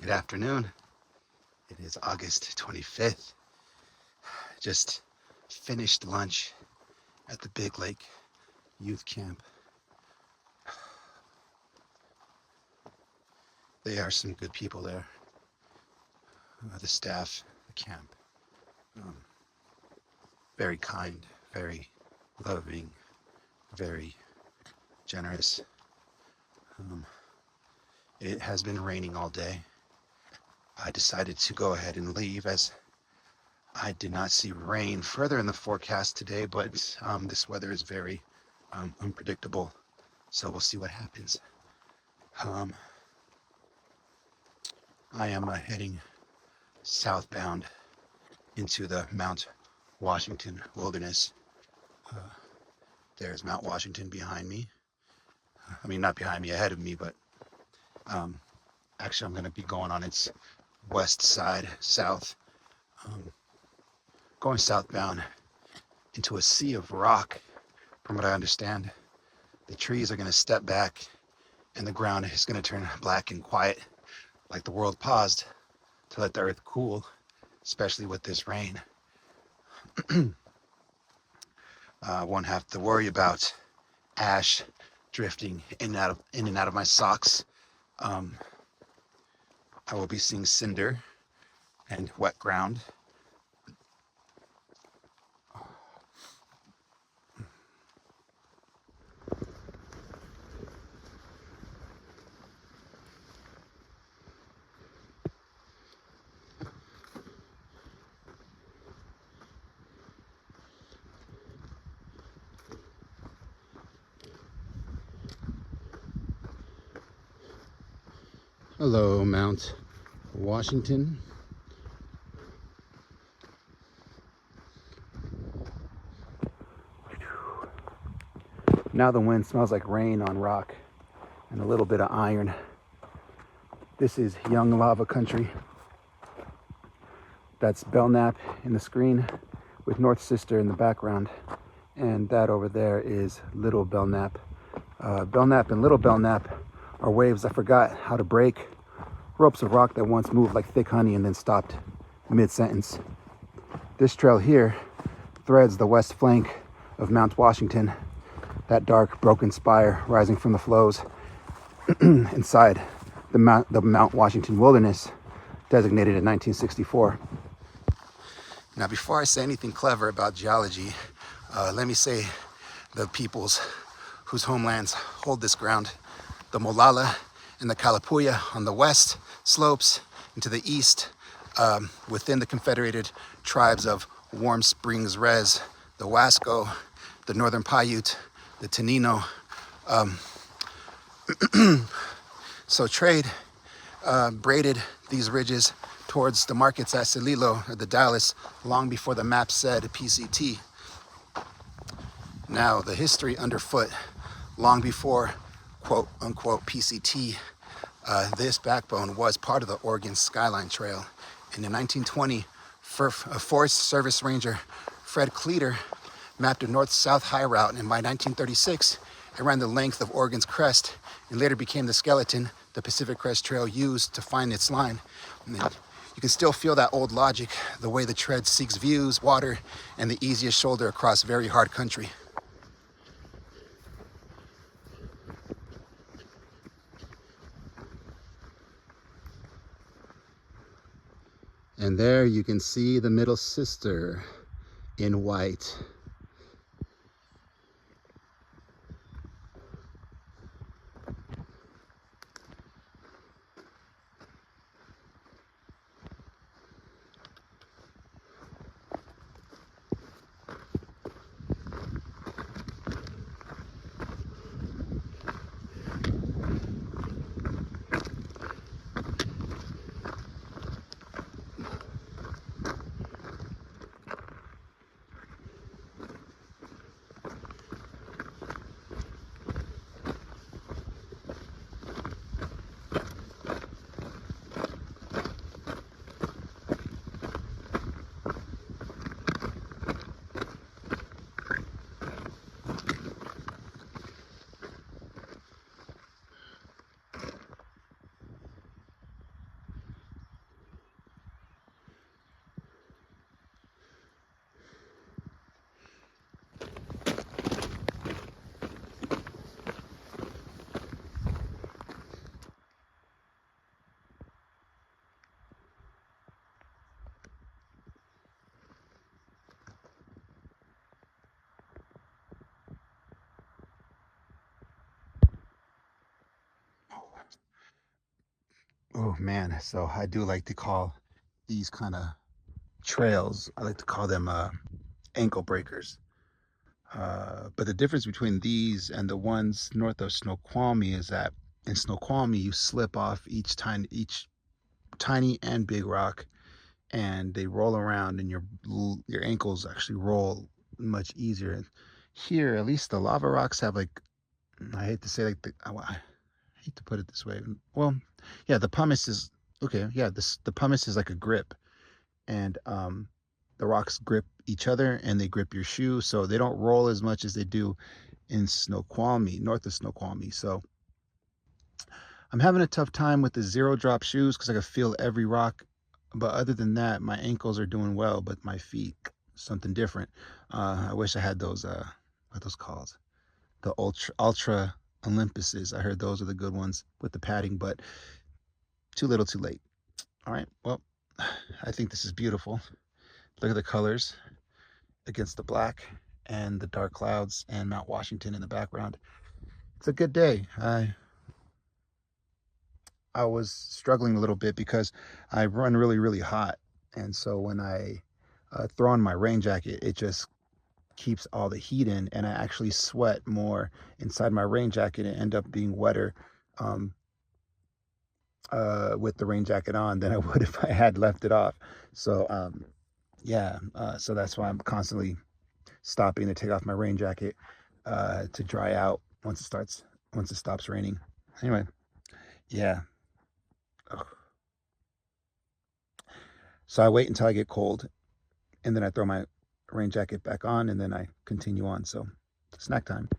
Good afternoon. It is August 25th. Just finished lunch at the Big Lake Youth Camp. They are some good people there. The staff, the camp, very kind, very loving, very generous. It has been raining all day. I decided to go ahead and leave as I did not see rain further in the forecast today, but this weather is very unpredictable, so we'll see what happens. I am heading southbound into the Mount Washington wilderness. There's Mount Washington behind me. I mean, not behind me, ahead of me, but actually I'm going to be going on its west side, south, going southbound into a sea of rock. From what I understand, the trees are going to step back and the ground is going to turn black and quiet, like the world paused to let the earth cool, especially with this rain. I won't have to worry about ash drifting in and out of my socks. I will be seeing cinder and wet ground. Hello, Mount Washington. Now the wind smells like rain on rock and a little bit of iron. This is young lava country. That's Belknap in the screen with North Sister in the background. And that over there is Little Belknap. Belknap and Little Belknap are waves that forgot how to break, ropes of rock that once moved like thick honey and then stopped mid-sentence. This trail here threads the west flank of Mount Washington, that dark broken spire rising from the flows inside the Mount Washington wilderness, designated in 1964. Now, before I say anything clever about geology, let me say the peoples whose homelands hold this ground: the Molalla and the Kalapuya on the west slopes, and to the east, within the confederated tribes of Warm Springs Res, the Wasco, the Northern Paiute, the Tenino. So trade braided these ridges towards the markets at Celilo or the Dallas long before the map said PCT. Now, the history underfoot, long before quote unquote PCT, this backbone was part of the Oregon Skyline Trail. And in 1920, Forest Service Ranger Fred Cleater mapped a north-south high route, and by 1936, it ran the length of Oregon's crest and later became the skeleton the Pacific Crest Trail used to find its line. And you can still feel that old logic, the way the tread seeks views, water, and the easiest shoulder across very hard country. And there you can see the Middle Sister in white. Oh man, so I do like to call these kind of trails, I like to call them ankle breakers. But the difference between these and the ones north of Snoqualmie is that in Snoqualmie you slip off each tiny and big rock, and they roll around, and your ankles actually roll much easier. Here, at least the lava rocks have like, I hate to say like I hate to put it this way. Well, yeah, the pumice is okay. Yeah, the pumice is like a grip, and the rocks grip each other and they grip your shoe, so they don't roll as much as they do in Snoqualmie, north of Snoqualmie. So I'm having a tough time with the zero drop shoes because I can feel every rock. But other than that, my ankles are doing well, but my feet, something different. I wish I had those, what are those called? The Ultra Olympuses. I heard those are the good ones with the padding, but too little too late. All right, well, I think this is beautiful. Look at the colors against the black and the dark clouds and Mount Washington in the background. It's a good day. I was struggling a little bit because I run really hot, and so when I throw on my rain jacket, it just keeps all the heat in, and I actually sweat more inside my rain jacket and end up being wetter um, with the rain jacket on than I would if I had left it off. So yeah, so that's why I'm constantly stopping to take off my rain jacket to dry out once it stops raining. Anyway, yeah. Ugh. So I wait until I get cold, and then I throw my rain jacket back on, and then I continue on. So snack time.